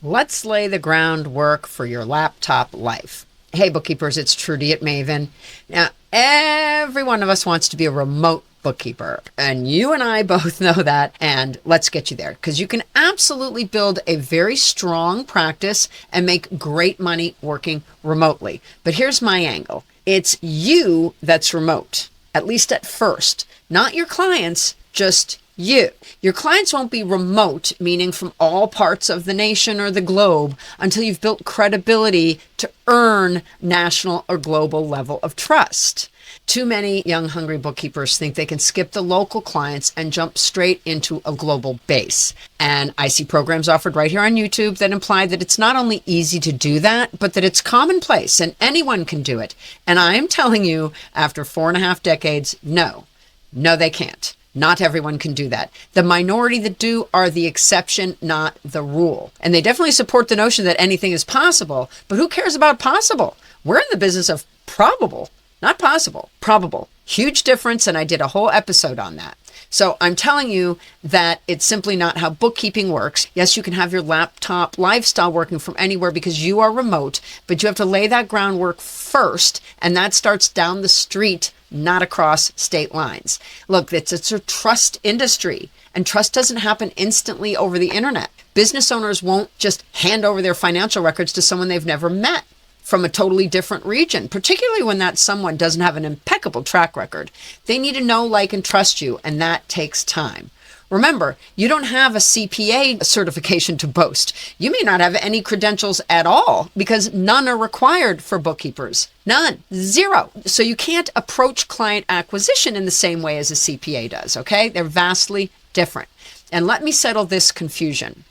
Let's lay the groundwork for your laptop life. Hey, bookkeepers, it's Trudy at Maven. Now, every one of us wants to be a remote bookkeeper, and you and I both know that, and let's get you there, because you can absolutely build a very strong practice and make great money working remotely. But here's my angle. It's you that's remote, at least at first, not your clients, just you. Your clients won't be remote, meaning from all parts of the nation or the globe, until you've built credibility to earn national or global level of trust. Too many young, hungry bookkeepers think they can skip the local clients and jump straight into a global base. And I see programs offered right here on YouTube that imply that it's not only easy to do that, but that it's commonplace and anyone can do it. And I'm telling you, after 4.5 decades, no, they can't. Not everyone can do that. The minority that do are the exception, not the rule. And they definitely support the notion that anything is possible, but who cares about possible? We're in the business of probable, not possible, probable. Huge difference, and I did a whole episode on that. So I'm telling you that it's simply not how bookkeeping works. Yes, you can have your laptop lifestyle working from anywhere because you are remote, but you have to lay that groundwork first, and that starts down the street, not across state lines. Look, it's a trust industry, and trust doesn't happen instantly over the internet. Business owners won't just hand over their financial records to someone they've never met from a totally different region, particularly when that someone doesn't have an impeccable track record. They need to know, like, and trust you, and that takes time. Remember, you don't have a CPA certification to boast. You may not have any credentials at all because none are required for bookkeepers. None. Zero. So you can't approach client acquisition in the same way as a CPA does, okay? They're vastly different. And let me settle this confusion.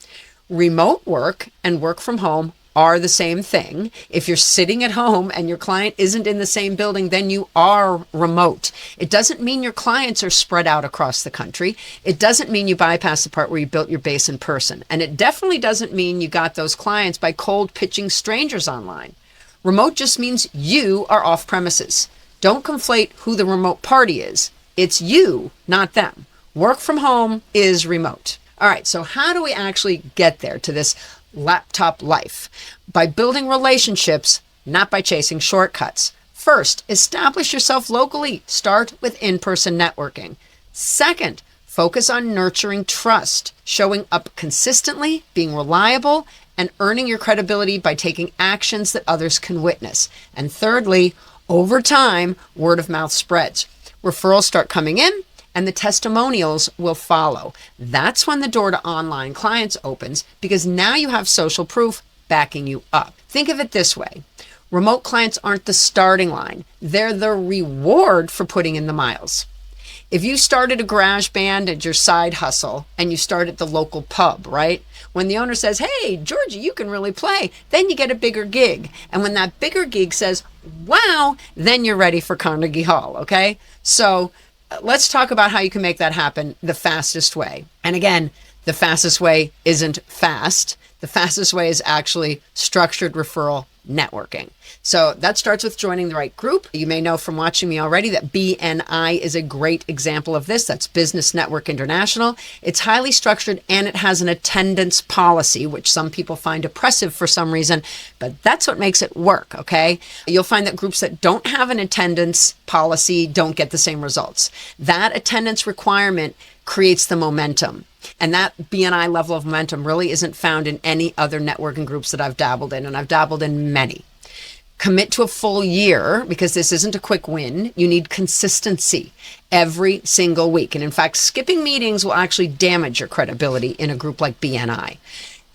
Remote work and work from home are the same thing. If you're sitting at home and your client isn't in the same building, then you are remote. It doesn't mean your clients are spread out across the country. It doesn't mean you bypass the part where you built your base in person. And it definitely doesn't mean you got those clients by cold pitching strangers online. Remote just means you are off premises. Don't conflate who the remote party is. It's you, not them. Work from home is remote. All right, so how do we actually get there to this laptop life? By building relationships, not by chasing shortcuts. First, establish yourself locally. Start with in-person networking. Second, focus on nurturing trust, showing up consistently, being reliable, and earning your credibility by taking actions that others can witness. And thirdly, over time, word of mouth spreads. Referrals start coming in, and the testimonials will follow. That's when the door to online clients opens, because now you have social proof backing you up. Think of it this way. Remote clients aren't the starting line. They're the reward for putting in the miles. If you started a garage band at your side hustle and you start at the local pub, right? When the owner says, hey, Georgie, you can really play, then you get a bigger gig. And when that bigger gig says, wow, then you're ready for Carnegie Hall, okay? So let's talk about how you can make that happen the fastest way. And again, the fastest way isn't fast. The fastest way is actually structured referral networking. So that starts with joining the right group. You may know from watching me already that BNI is a great example of this. That's Business Network International. It's highly structured and it has an attendance policy, which some people find oppressive for some reason, but that's what makes it work, okay? You'll find that groups that don't have an attendance policy don't get the same results. That attendance requirement creates the momentum. And that BNI level of momentum really isn't found in any other networking groups that I've dabbled in, and I've dabbled in many. Commit to a full year, because this isn't a quick win. You need consistency every single week. And in fact, skipping meetings will actually damage your credibility in a group like BNI.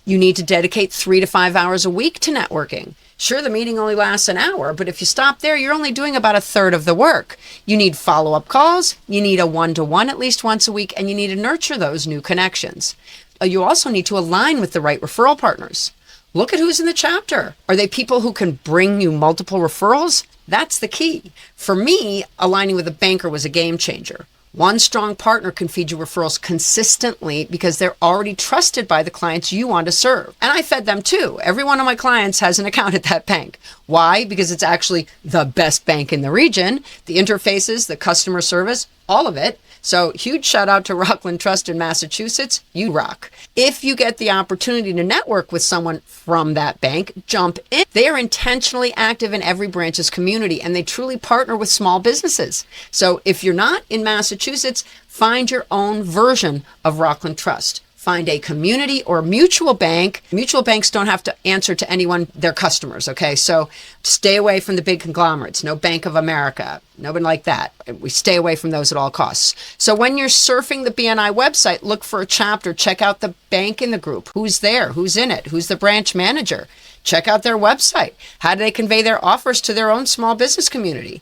You need to dedicate 3 to 5 hours a week to networking. Sure, the meeting only lasts an hour, but if you stop there, you're only doing about a third of the work. You need follow-up calls, you need a one-to-one at least once a week, and you need to nurture those new connections. You also need to align with the right referral partners. Look at who's in the chapter. Are they people who can bring you multiple referrals? That's the key. For me, aligning with a banker was a game changer. One strong partner can feed you referrals consistently because they're already trusted by the clients you want to serve. And I fed them too. Every one of my clients has an account at that bank. Why? Because it's actually the best bank in the region. The interfaces, the customer service, all of it. So huge shout out to Rockland Trust in Massachusetts. You rock. If you get the opportunity to network with someone from that bank, jump in. They are intentionally active in every branch's community, and they truly partner with small businesses. So if you're not in Massachusetts, find your own version of Rockland Trust. Find a community or mutual bank. Mutual banks don't have to answer to anyone, their customers, okay? So stay away from the big conglomerates. No Bank of America, nobody like that. We stay away from those at all costs. So when you're surfing the BNI website, look for a chapter. Check out the bank in the group. Who's there? Who's in it? Who's the branch manager? Check out their website. How do they convey their offers to their own small business community?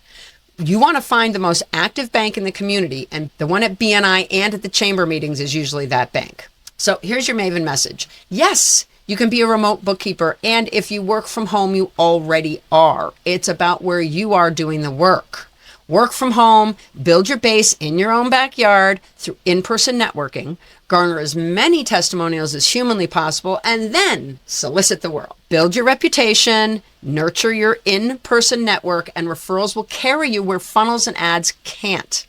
You want to find the most active bank in the community, and the one at BNI and at the chamber meetings is usually that bank. So here's your Maven message. Yes, you can be a remote bookkeeper, and if you work from home, you already are. It's about where you are doing the work. Work from home, build your base in your own backyard through in-person networking, garner as many testimonials as humanly possible, and then solicit the world. Build your reputation, nurture your in-person network, and referrals will carry you where funnels and ads can't.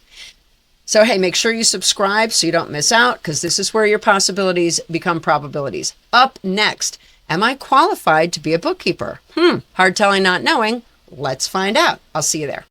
So, hey, make sure you subscribe so you don't miss out, because this is where your possibilities become probabilities. Up next, am I qualified to be a bookkeeper? Hard telling not knowing. Let's find out. I'll see you there.